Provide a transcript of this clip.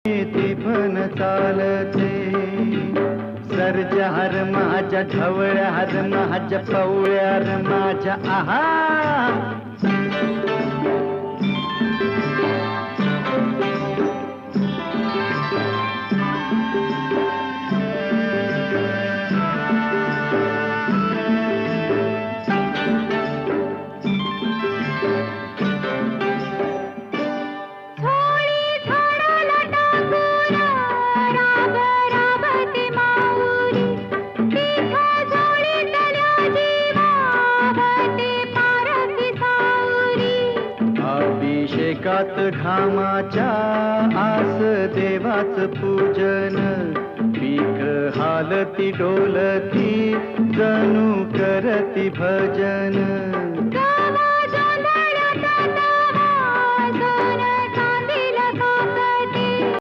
ती पण चालते सर्जार माझ्या ढवळ्यार माझ्या पवळ्यार माझ्या आहा अभिषेकात घामाच्या आस देवाच पूजन पीक हालती डोलती जणू करती भजन